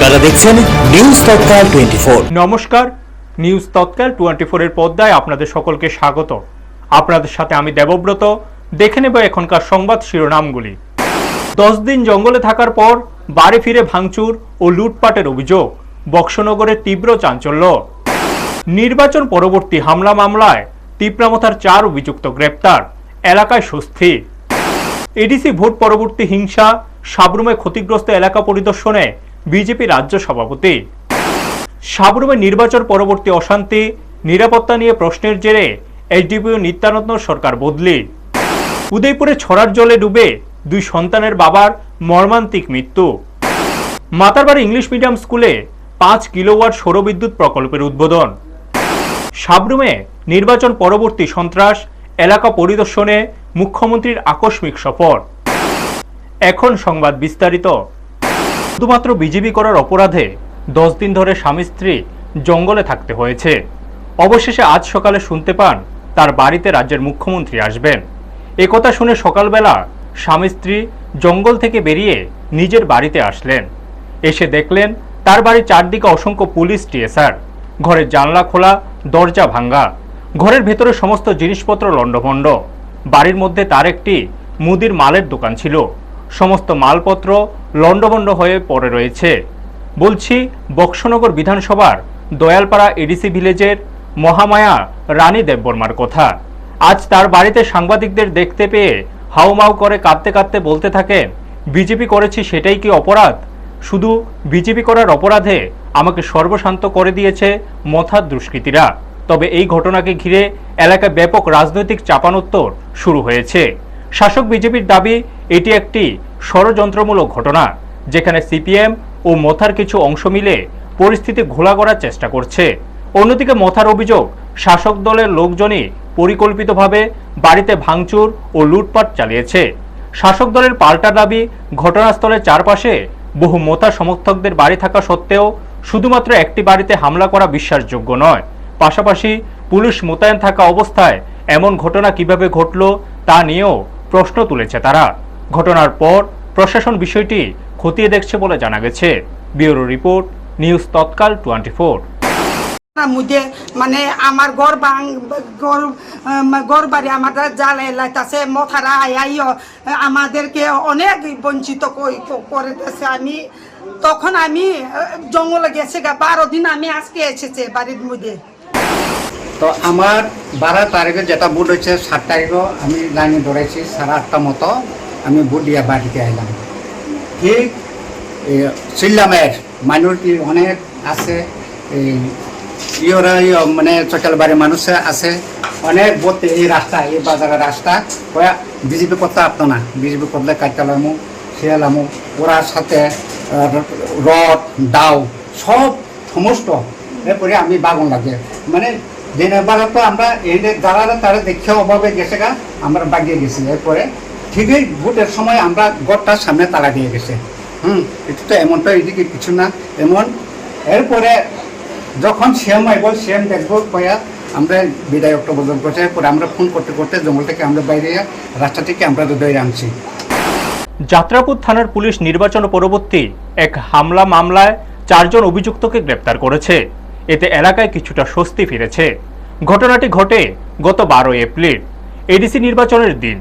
আপনারা দেখছেন নিউজ তৎকাল 24। নমস্কার, নিউজ তৎকাল 24 এর পর্দায় আপনাদের সকলকে স্বাগত। আপনাদের সাথে আমি দেবব্রত। দেখে নেব এখনকার সংবাদ শিরোনামগুলি। 10 দিন জঙ্গলে থাকার পর বাড়ি ফিরে ভাঙচুর ও লুটপাটের অভিযোগ, বক্সনগরের তীব্র চাঞ্চল্য। নির্বাচন পরবর্তী হামলা মামলায় তিপ্রামথার 4 অভিযুক্ত গ্রেপ্তার, এলাকায় স্বস্তি। এডিসি ভোট পরবর্তী হিংসা, সাবরুমে ক্ষতিগ্রস্ত এলাকা পরিদর্শনে বিজেপি রাজ্য সভাপতি। সাবরুমে নির্বাচন পরবর্তী অশান্তি, নিরাপত্তা নিয়ে প্রশ্নের জেরে এসডিপিও নিত্যানন্দ সরকার বদলি। উদয়পুরে ছড়ার জলে ডুবে 2 সন্তানের বাবার মর্মান্তিক মৃত্যু। মাতারবাড়ি ইংলিশ মিডিয়াম স্কুলে 5 কিলোওয়াট সৌরবিদ্যুৎ প্রকল্পের উদ্বোধন। সাবরুমে নির্বাচন পরবর্তী সন্ত্রাস, এলাকা পরিদর্শনে মুখ্যমন্ত্রীর আকস্মিক সফর। এখন সংবাদ বিস্তারিত। শুধুমাত্র বিজেপি করার অপরাধে 10 দিন ধরে স্বামী স্ত্রী জঙ্গলে থাকতে হয়েছে। অবশেষে আজ সকালে শুনতে পান তার বাড়িতে রাজ্যের মুখ্যমন্ত্রী আসবেন। একথা শুনে সকালবেলা স্বামী স্ত্রী জঙ্গল থেকে বেরিয়ে নিজের বাড়িতে আসলেন। এসে দেখলেন তার বাড়ির চারদিকে অসংখ্য পুলিশ টিএসআর, ঘরের জানলা খোলা, দরজা ভাঙ্গা, ঘরের ভেতরে সমস্ত জিনিসপত্র লণ্ডভণ্ড। বাড়ির মধ্যে তার একটি মুদির মালের দোকান ছিল, সমস্ত মালপত্র লণ্ডভণ্ড হয়ে পড়ে রয়েছে। বলছি বক্সনগর বিধানসভার দয়ালপাড়া এডিসি ভিলেজের মহামায়া রানী দেববর্মার কথা। আজ তার বাড়িতে সাংবাদিকদের দেখতে পেয়ে হাউমাউ করে কাঁদতে কাঁদতে বলতে থাকেন, বিজেপি করেছি সেটাই কি অপরাধ? শুধু বিজেপি করার অপরাধে আমাকে সর্বশান্ত করে দিয়েছে মথার দুষ্কৃতীরা। তবে এই ঘটনাকে ঘিরে এলাকায় ব্যাপক রাজনৈতিক চাপানোত্তর শুরু হয়েছে। শাসক বিজেপির দাবি এটি একটি ষড়যন্ত্রমূলক ঘটনা, যেখানে সিপিএম ও মথার কিছু অংশ মিলে পরিস্থিতি ঘোলা করার চেষ্টা করছে। অন্যদিকে মথার অভিযোগ, শাসক দলের লোকজনই পরিকল্পিতভাবে বাড়িতে ভাঙচুর ও লুটপাট চালিয়েছে। শাসক দলের পাল্টা দাবি, ঘটনাস্থলের চারপাশে বহু মথা সমর্থকদের বাড়ি থাকা সত্ত্বেও শুধুমাত্র একটি বাড়িতে হামলা করা বিশ্বাসযোগ্য নয়। পাশাপাশি পুলিশ মোতায়েন থাকা অবস্থায় এমন ঘটনা কিভাবে ঘটল তা নিয়েও প্রশ্ন তুলেছে তারা। ঘটনার পর প্রশাসন বিষয়টি খতিয়ে দেখছে বলে জানা গেছে। ব্যুরো রিপোর্ট, নিউজ তৎকাল 24। মধ্যে মানে আমার ঘর বাড়ি আমাদের জ্বালে লাইতাছে, মথারা আইও আমাদেরকে অনেক বঞ্চিত করে দিয়েছে। তখন আমি জঙ্গলে গেছে 12 দিন আমি আজকে এসেছে বাড়ির মধ্যে। তো আমার 12 তারিখে যেটা ভোট হয়েছে, 7 তারিখও আমি লাইনে ধরেছি 8:30 মতো আমি ভোট দিয়ে বাড়িতে আইলাম। ঠিক সিল্লামের মাইনরিটি অনেক আছে, মানে চকাল বাড়ির মানুষ আছে অনেক বলতে এই রাস্তা, এই বাজারের রাস্তা বিজেপি করতে আসতো না। বিজেপি করলে কাটালামো শিয়ালামো ওরার সাথে রড দাও সব সমস্ত এরপরে আমি বাগন লাগে মানে জেনেবার তো আমরা এই যারা তারা দেখে অভাবে গেছে গা, আমরা বাগিয়ে গেছি। এরপরে ঠিকই ভোটের সময় আমরা গড়টার সামনে তালা দিয়ে গেছে। এটা তো এমনটা এদিকে কিছু না এমন। এরপরে যখন সিএম আইব, সিএম দেখবো কয়া আমরা বিধায়ক প্রবোধন করছে। এরপরে আমরা ফোন করতে করতে জঙ্গল থেকে আমরা বাইরে রাস্তা থেকে আমরা দৌড়ে আনছি। যাত্রাপুর থানার পুলিশ নির্বাচন পরবর্তী এক হামলা মামলায় 4 জন অভিযুক্তকে গ্রেপ্তার করেছে। এতে এলাকায় কিছুটা স্বস্তি ফিরেছে। ঘটনাটি ঘটে গত 12 এপ্রিল, এডিসি নির্বাচনের দিন।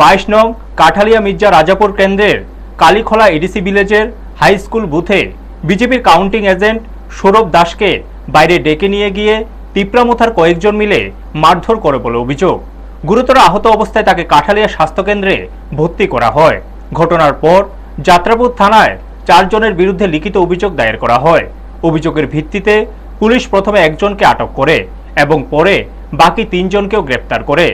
22 নং কাঠালিয়া মির্জা রাজাপুর কেন্দ্রের কালীখোলা এডিসি ভিলেজের হাই স্কুল বুথে বিজেপির কাউন্টিং এজেন্ট সৌরভ দাসকে বাইরে ডেকে নিয়ে গিয়ে তিপ্রামথার কয়েকজন মিলে মারধর করে বলে অভিযোগ। গুরুতর আহত অবস্থায় তাকে কাঠালিয়া স্বাস্থ্যকেন্দ্রে ভর্তি করা হয়। ঘটনার পর যাত্রাপুর থানায় 4 জনের বিরুদ্ধে লিখিত অভিযোগ দায়ের করা হয়। অভিযোগের ভিত্তিতে পুলিশ প্রথমে একজনকে আটক করে এবং পরে বাকি 3 জনকেও গ্রেপ্তার করে।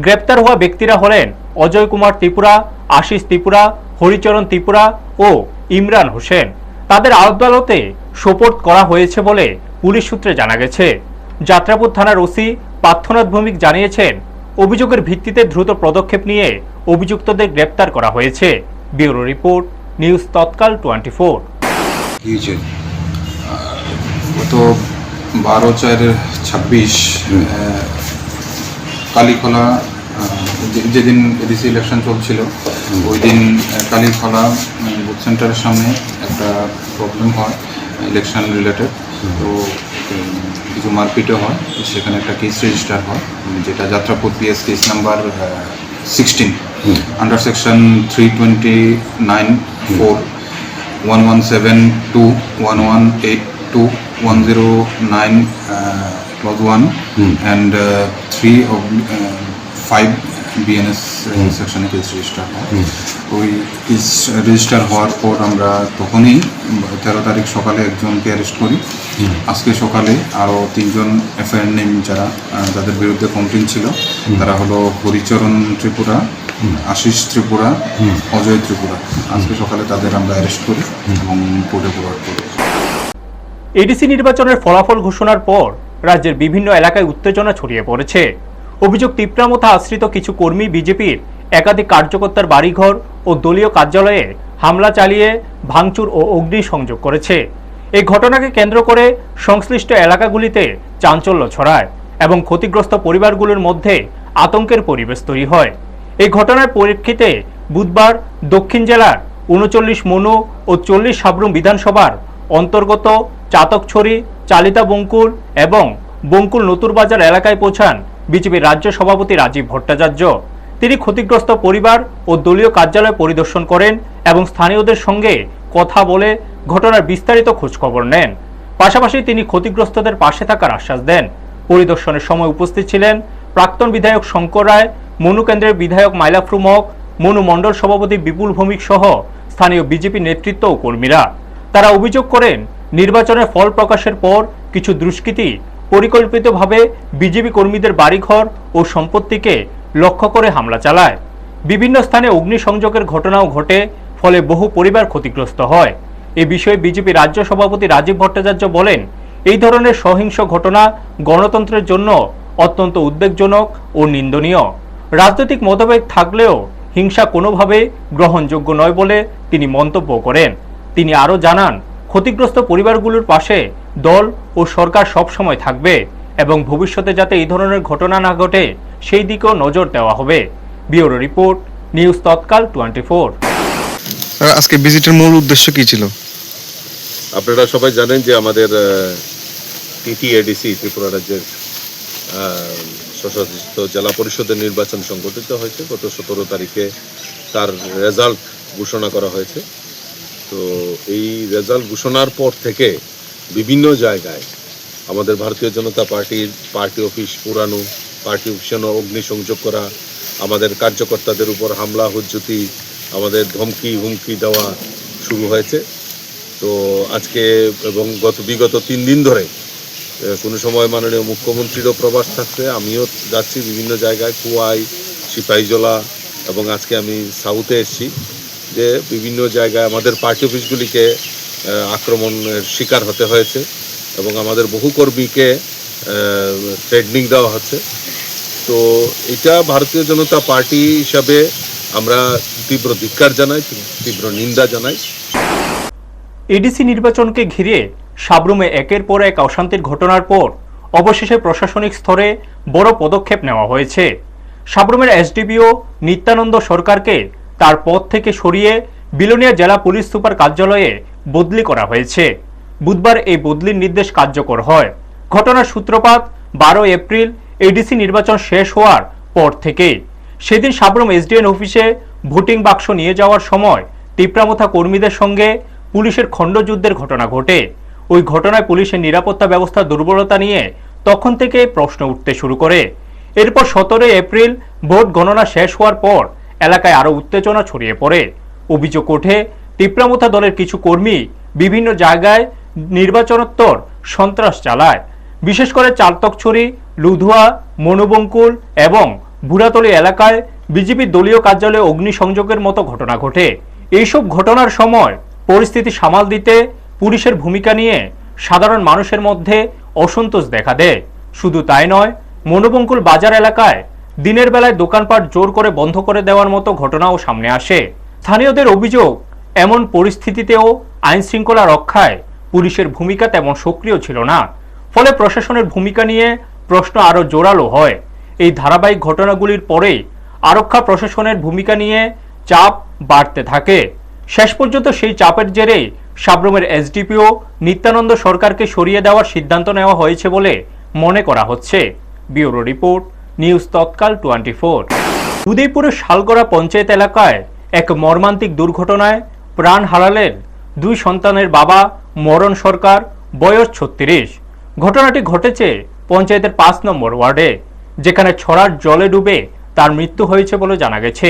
গ্রেপ্তার হওয়া ব্যক্তিরা হলেন অজয় কুমার ত্রিপুরা, আশিস ত্রিপুরা, হরিচরণ ত্রিপুরা ও ইমরান হোসেন। তাদের আদালতে সোপর্দ করা হয়েছে বলে পুলিশ সূত্রে জানা গেছে। যাত্রাপুর থানার ওসি পার্থনাথ ভৌমিক জানিয়েছেন, অভিযোগের ভিত্তিতে দ্রুত পদক্ষেপ নিয়ে অভিযুক্তদের গ্রেপ্তার করা হয়েছে। ব্যুরো রিপোর্ট, নিউজ তৎকাল 24। গত 12/4/26 কালীখোলা যেদিন এডিসি ইলেকশন চলছিল ওই দিন কালীখোলা বুথ সেন্টারের সামনে একটা প্রবলেম হয়। Election related. তো কিছু মারপিটও হয়, সেখানে একটা কেস রেজিস্টার হয়, যেটা Jatrapur PS case number 16 under section 329(4), 1172, 1182, 109 clause 1 and 3/5 BNS সেকশনে কেস রেজিস্টার হয়। ওই কেস রেজিস্টার হওয়ার পর আমরা তখনই 13 তারিখ সকালে একজনকে অ্যারেস্ট করি। আজকে সকালে আরও 3 জন এফআইআর নেম, যাদের বিরুদ্ধে কমপ্লেন ছিল। তারা হলো হরিচরণ ত্রিপুরা, আশিস ত্রিপুরা, অজয় ত্রিপুরা। আজকে সকালে তাদের আমরা অ্যারেস্ট করি এবং কোর্টে ফরওয়ার্ড করি। এডিসি নির্বাচনের ফলাফল ঘোষণার পর রাজ্যের বিভিন্ন এলাকায় উত্তেজনা ছড়িয়ে পড়েছে। অভিযোগ, তিপ্রামথা আশ্রিত কিছু কর্মী বিজেপির একাধিক কার্যকর্তার বাড়িঘর ও দলীয় কার্যালয়ে হামলা চালিয়ে ভাঙচুর ও অগ্নিসংযোগ করেছে। এই ঘটনাকে কেন্দ্র করে সংশ্লিষ্ট এলাকাগুলিতে চাঞ্চল্য ছড়ায় এবং ক্ষতিগ্রস্ত পরিবারগুলোর মধ্যে আতঙ্কের পরিবেশ তৈরি হয়। এই ঘটনার পরিপ্রেক্ষিতে বুধবার দক্ষিণ জেলার 39 মনু ও 40 সাবরুম বিধানসভার অন্তর্গত চাতকছড়ি, চালিতা বঙ্কুল এবং বঙ্কুল নতুরবাজার এলাকায় পৌঁছান বিজেপির রাজ্য সভাপতি রাজীব ভট্টাচার্য। তিনি ক্ষতিগ্রস্ত পরিবার ও দলীয় কার্যালয় পরিদর্শন করেন এবং স্থানীয়দের সঙ্গে কথা বলে ঘটনার বিস্তারিত খোঁজখবর নেন। পাশাপাশি তিনি ক্ষতিগ্রস্তদের পাশে থাকার আশ্বাস দেন। পরিদর্শনের সময় উপস্থিত ছিলেন প্রাক্তন বিধায়ক শঙ্কর রায়, মনু কেন্দ্রের বিধায়ক মাইলাফরু মগ, মনু মণ্ডল সভাপতি বিপুল ভৌমিক সহ স্থানীয় বিজেপি নেতৃত্ব ও কর্মীরা। তারা অভিযোগ করেন, নির্বাচনের ফল প্রকাশের পর কিছু দুষ্কৃতী পরিকল্পিতভাবে বিজেপি কর্মীদের বাড়িঘর ও সম্পত্তিকে লক্ষ্য করে হামলা চালায়। বিভিন্ন স্থানে অগ্নিসংযোগের ঘটনাও ঘটে, ফলে বহু পরিবার ক্ষতিগ্রস্ত হয়। এ বিষয়ে বিজেপি রাজ্য সভাপতি রাজীব ভট্টাচার্য বলেন, এই ধরনের সহিংস ঘটনা গণতন্ত্রের জন্য অত্যন্ত উদ্বেগজনক ও নিন্দনীয়। রাজনৈতিক মতভেদ থাকলেও হিংসা কোনোভাবে গ্রহণযোগ্য নয় বলে তিনি মন্তব্য করেন। তিনি আরও জানান, ক্ষতিগ্রস্ত পরিবারগুলোর পাশে দল ও সরকার সবসময় থাকবে এবং ভবিষ্যতে যাতে এই ধরনের ঘটনা না ঘটে সেই দিকেও নজর দেওয়া হবে। ব্যুরো রিপোর্ট, নিউজ তৎকাল 24। আজকে ভিজিটের মূল উদ্দেশ্য কি ছিল? আপনারা সবাই জানেন যে আমাদের টিটিএডিসি ত্রিপুরা রাজ্যের স্বশাসিত জেলা পরিষদের নির্বাচন সংগঠিত হয়েছে। গত 17 তারিখে তার রেজাল্ট ঘোষণা করা হয়েছে। তো এই রেজাল্ট ঘোষণার পর থেকে বিভিন্ন জায়গায় আমাদের ভারতীয় জনতা পার্টির পার্টি অফিস পুরানো, পার্টি অফিসে অগ্নিসংযোগ করা, আমাদের কার্যকর্তাদের উপর হামলা হুজ্জতি, আমাদের ধমকি হুমকি দেওয়া শুরু হয়েছে। তো আজকে এবং বিগত 3 দিন ধরে কোনো সময় মাননীয় মুখ্যমন্ত্রীরও প্রবাস থাকছে, আমিও যাচ্ছি বিভিন্ন জায়গায়, কুয়াই, সিপাহীজলা এবং আজকে আমি সাউথে এসেছি, যে বিভিন্ন জায়গায় আমাদের পার্টি অফিসগুলিকে আক্রমণের শিকার হতে হয়েছে এবং আমাদের বহু কর্মীকে থ্রেটনিং দেওয়া হচ্ছে। তো এটা ভারতীয় জনতা পার্টি হিসাবে আমরা তীব্র ধিক্কার জানাই, তীব্র নিন্দা জানাই। এডিসি নির্বাচনকে ঘিরে সাবরুমে একের পর এক অশান্তির ঘটনার পর অবশেষে প্রশাসনিক স্তরে বড় পদক্ষেপ নেওয়া হয়েছে। সাবরুমের এসডিপিও নিত্যানন্দ সরকারকে তার পদ থেকে সরিয়ে বিলোনিয়া জেলা পুলিশ সুপার কার্যালয়ে বদলি করা হয়েছে। বুধবার এই বদলির নির্দেশ কার্যকর হয়। ঘটনার সূত্রপাত 12 এপ্রিল এডিসি নির্বাচন শেষ হওয়ার পর থেকে। সেদিন সাবরুম এসডিএন অফিসে ভোটিং বাক্স নিয়ে যাওয়ার সময় তিপ্রামথা কর্মীদের সঙ্গে পুলিশের খণ্ডযুদ্ধের ঘটনা ঘটে। ওই ঘটনায় পুলিশের নিরাপত্তা ব্যবস্থা দুর্বলতা নিয়ে তখন থেকে প্রশ্ন উঠতে শুরু করে। এরপর 17 এপ্রিল ভোট গণনা শেষ হওয়ার পর এলাকায় আরও উত্তেজনা ছড়িয়ে পড়ে। অভিযোগ ওঠে, তিপ্রামথা দলের কিছু কর্মী বিভিন্ন জায়গায় নির্বাচনোত্তর সন্ত্রাস চালায়। বিশেষ করে চাতকছড়ি, লুধুয়া, মনুবঙ্কুল এবং বুড়াতলি এলাকায় বিজেপির দলীয় কার্যালয়ে অগ্নিসংযোগের মতো ঘটনা ঘটে। এইসব ঘটনার সময় পরিস্থিতি সামাল দিতে পুলিশের ভূমিকা নিয়ে সাধারণ মানুষের মধ্যে অসন্তোষ দেখা দেয়। শুধু তাই নয়, মনুবঙ্কুল বাজার এলাকায় দিনের বেলায় দোকানপাট জোর করে বন্ধ করে দেওয়ার মতো ঘটনাও সামনে আসে। স্থানীয়দের অভিযোগ, এমন পরিস্থিতিতেও আইন শৃঙ্খলা রক্ষায় পুলিশের ভূমিকা তেমন সক্রিয় ছিল না। ফলে প্রশাসনের ভূমিকা নিয়ে প্রশ্ন আরও জোরালো হয়। এই ধারাবাহিক ঘটনাগুলির পরেই আরক্ষা প্রশাসনের ভূমিকা নিয়ে চাপ বাড়তে থাকে। শেষ পর্যন্ত সেই চাপের জেরেই সাব্রুমের এসডিপিও নিত্যানন্দ সরকারকে সরিয়ে দেওয়ার সিদ্ধান্ত নেওয়া হয়েছে বলে মনে করা হচ্ছে। ব্যুরো রিপোর্ট, নিউজ তৎকাল 24। উদয়পুরের শালগড়া পঞ্চায়েত এলাকায় এক মর্মান্তিক দুর্ঘটনায় প্রাণ হারালেন 2 সন্তানের বাবা মরণ সরকার, বয়স 36। ঘটনাটি ঘটেছে পঞ্চায়েতের 5 নম্বর ওয়ার্ডে, যেখানে ছড়ার জলে ডুবে তার মৃত্যু হয়েছে বলে জানা গেছে।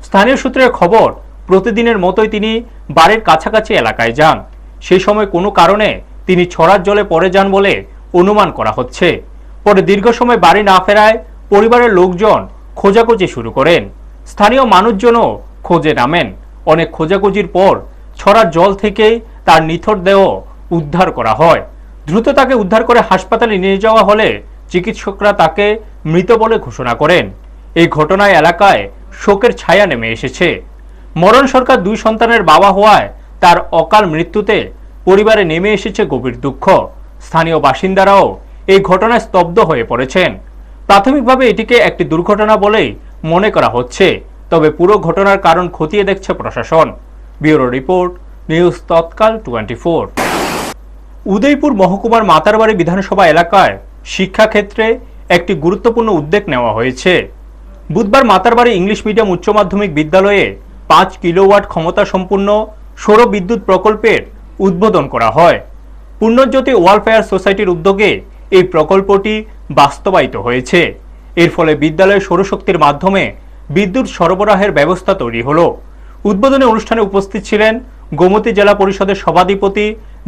স্থানীয় সূত্রের খবর, প্রতিদিনের মতোই তিনি বাড়ির কাছাকাছি এলাকায় যান। সেই সময় কোনো কারণে তিনি ছড়ার জলে পড়ে যান বলে অনুমান করা হচ্ছে। পরে দীর্ঘ সময় বাড়ি না ফেরায় পরিবারের লোকজন খোঁজাখুঁজি শুরু করেন। স্থানীয় মানুষজনও খোঁজে নামেন। অনেক খোঁজাখুঁজির পর ছড়ার জল থেকেই তার নিথর দেহ উদ্ধার করা হয়। দ্রুত তাকে উদ্ধার করে হাসপাতালে নিয়ে যাওয়া হলে চিকিৎসকরা তাকে মৃত বলে ঘোষণা করেন। এই ঘটনায় এলাকায় শোকের ছায়া নেমে এসেছে। মরণ সরকার 2 সন্তানের বাবা হওয়ায় তার অকাল মৃত্যুতে পরিবারে নেমে এসেছে গভীর দুঃখ। স্থানীয় বাসিন্দারাও এই ঘটনায় স্তব্ধ হয়ে পড়েছেন। প্রাথমিকভাবে এটিকে একটি দুর্ঘটনা বলেই মনে করা হচ্ছে, তবে পুরো ঘটনার কারণ খতিয়ে দেখছে প্রশাসন। ব্যুরো রিপোর্ট, নিউজ তৎকাল 24। উদয়পুর মহকুমার মাতারবাড়ি বিধানসভা এলাকায় শিক্ষাক্ষেত্রে একটি গুরুত্বপূর্ণ উদ্যোগ নেওয়া হয়েছে। বুধবার মাতারবাড়ি ইংলিশ মিডিয়াম উচ্চ মাধ্যমিক বিদ্যালয়ে 5 কিলোওয়াট ক্ষমতা সম্পন্ন সৌর বিদ্যুৎ প্রকল্পের উদ্বোধন করা হয়। পূর্ণজ্যোতি ওয়েলফেয়ার সোসাইটির উদ্যোগে এই প্রকল্পটি বাস্তবায়িত হয়েছে। এর ফলে বিদ্যালয়ে সৌরশক্তির মাধ্যমে বিদ্যুৎ সরবরাহের ব্যবস্থা তৈরি হলো। উদ্বোধনী অনুষ্ঠানে উপস্থিত ছিলেন গোমতী জেলা পরিষদের সভাধিপতি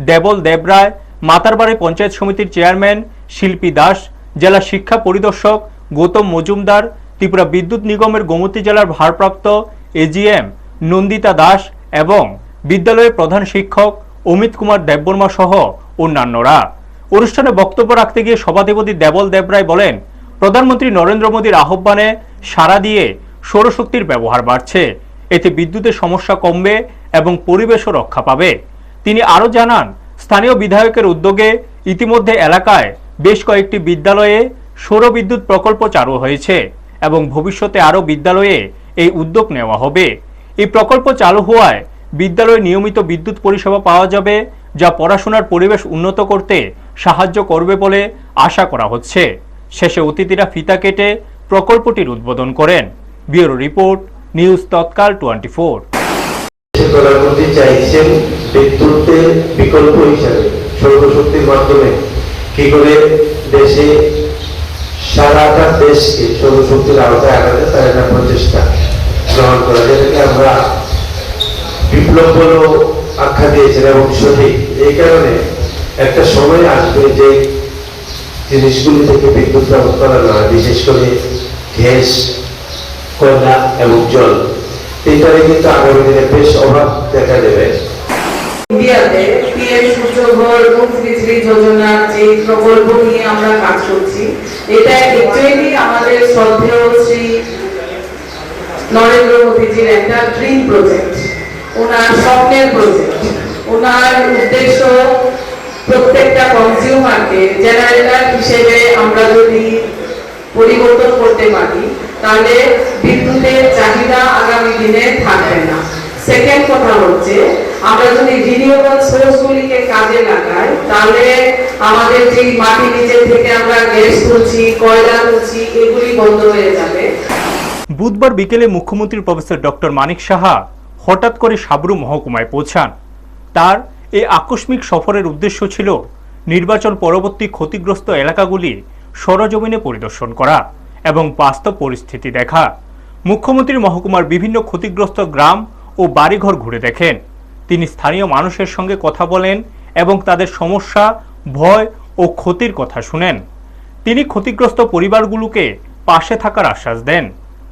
দেবল দেবরায়, মাতারবাড়ি পঞ্চায়েত সমিতির চেয়ারম্যান শিল্পী দাস, জেলা শিক্ষা পরিদর্শক গৌতম মজুমদার, ত্রিপুরা বিদ্যুৎ নিগমের গোমতী জেলার ভারপ্রাপ্ত এজিএম নন্দিতা দাস এবং বিদ্যালয়ের প্রধান শিক্ষক অমিত কুমার দেববর্মা সহ অন্যান্যরা। অনুষ্ঠানে বক্তব্য রাখতে গিয়ে সভাধিপতি দেবল দেবরায় বলেন, প্রধানমন্ত্রী নরেন্দ্র মোদীর আহ্বানে সাড়া দিয়ে সৌরশক্তির ব্যবহার বাড়ছে। এতে বিদ্যুতের সমস্যা কমবে এবং পরিবেশও রক্ষা পাবে। তিনি আরও জানান, স্থানীয় বিধায়কের উদ্যোগে ইতিমধ্যে এলাকায় বেশ কয়েকটি বিদ্যালয়ে সৌর বিদ্যুৎ প্রকল্প চালু হয়েছে এবং ভবিষ্যতে আরও বিদ্যালয়ে এই উদ্যোগ নেওয়া হবে। এই প্রকল্প চালু হওয়ায় বিদ্যালয়ে নিয়মিত বিদ্যুৎ পরিষেবা পাওয়া যাবে, যা পড়াশোনার পরিবেশ উন্নত করতে সাহায্য করবে বলে আশা করা হচ্ছে। শেষে অতিথিরা ফিতা কেটে প্রকল্পটির উদ্বোধন করেন। ব্যুরো রিপোর্ট, নিউজ তৎকাল 24। প্রধানমন্ত্রী চাইছেন বিদ্যুতের বিকল্প হিসাবে সৌরশক্তির মাধ্যমে কি করে দেশে সারাটা দেশকে সৌরশক্তির আওতায় আনা যায় তার একটা প্রচেষ্টা গ্রহণ করা, যেটাকে আমরা বিপ্লব বলেও আখ্যা দিয়েছেন এবং সঠিক। এই কারণে একটা সময় আসবে যে জিনিসগুলি থেকে বিদ্যুৎ প্রাপ্ত করা হয়, বিশেষ করে গ্যাস, কয়লা এবং জল। এইটারে কিন্তু আগামী দিনে বেশ অভাব দেখা দেবে। ইন্ডিয়াতে পিএম সূর্যঘর মুখ্যমন্ত্রী যোজনার যে প্রকল্প নিয়ে আমরা কাজ করছি, এটা অ্যাকচুয়ালি আমাদের শ্রদ্ধেয় শ্রী নরেন্দ্র মোদীজির একটা ড্রিম প্রজেক্ট, ওনার স্বপ্নের প্রজেক্ট। ওনার উদ্দেশ্য প্রত্যেকটা কনজিউমারকে জেনারেটর হিসেবে আমরা যদি পরিবর্তন করতে পারি, তাহলে বিদ্যুতের চাহিদা আগামী দিনে থাকবে না। সেকেন্ড কথা হচ্ছে, আমরা যদি রিনিউয়েবল সোর্সগুলিকে কাজে লাগাই, তাহলে আমাদের যে মাটি নিচে থেকে আমরা গ্যাস তুলছি, কয়লা তুলছি, এগুলি বন্ধ হয়ে যাবে। বুধবার বিকেলে মুখ্যমন্ত্রী প্রফেসর ডক্টর মানিক সাহা হঠাৎ করে সাবরু মহকুমায় পৌঁছান। তার এই আকস্মিক সফরের উদ্দেশ্য ছিল নির্বাচন পরবর্তী ক্ষতিগ্রস্ত এলাকাগুলি সরজমিনে পরিদর্শন করা এবং বাস্তব পরিস্থিতি দেখা। মুখ্যমন্ত্রী মহকুমার বিভিন্ন ক্ষতিগ্রস্ত গ্রাম ও বাড়িঘর ঘুরে দেখেন। তিনি স্থানীয় মানুষের সঙ্গে কথা বলেন এবং তাদের সমস্যা, ভয় ও ক্ষতির কথা শুনেন। তিনি ক্ষতিগ্রস্ত পরিবারগুলোকে পাশে থাকার আশ্বাস দেন।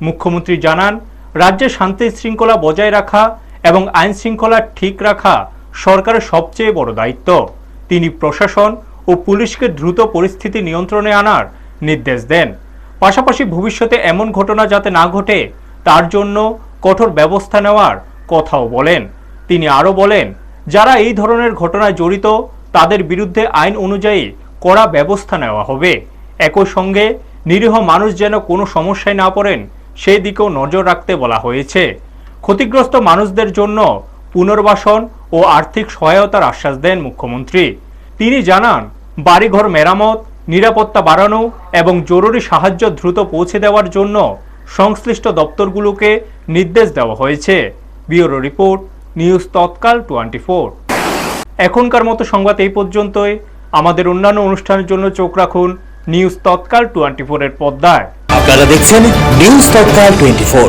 মুখ্যমন্ত্রী জানান, রাজ্যে শান্তি শৃঙ্খলা বজায় রাখা এবং আইন শৃঙ্খলা ঠিক রাখা সরকারের সবচেয়ে বড় দায়িত্ব। তিনি প্রশাসন ও পুলিশকে দ্রুত পরিস্থিতি নিয়ন্ত্রণে আনার নির্দেশ দেন। পাশাপাশি ভবিষ্যতে এমন ঘটনা যাতে না ঘটে তার জন্য কঠোর ব্যবস্থা নেওয়ার কথাও বলেন। তিনি আরও বলেন, যারা এই ধরনের ঘটনায় জড়িত তাদের বিরুদ্ধে আইন অনুযায়ী কড়া ব্যবস্থা নেওয়া হবে। একই সঙ্গে নিরীহ মানুষ যেন কোনো সমস্যায় না পড়েন সেই দিকেও নজর রাখতে বলা হয়েছে। ক্ষতিগ্রস্ত মানুষদের জন্য পুনর্বাসন ও ও আর্থিক সহায়তার আশ্বাস দেন মুখ্যমন্ত্রী। তিনি জানান, বাড়িঘর মেরামত, নিরাপত্তা বাড়ানো এবং জরুরি সাহায্য দ্রুত পৌঁছে দেওয়ার জন্য সংশ্লিষ্ট দপ্তরগুলোকে নির্দেশ দেওয়া হয়েছে। ব্যুরো রিপোর্ট, নিউজ তৎকাল 24। এখনকার মতো সংবাদ এই পর্যন্তই। আমাদের অন্যান্য অনুষ্ঠানের জন্য চোখ রাখুন নিউজ তৎকাল 24 এর পর্দায়। আপনারা দেখছেন নিউজ তৎকাল 24।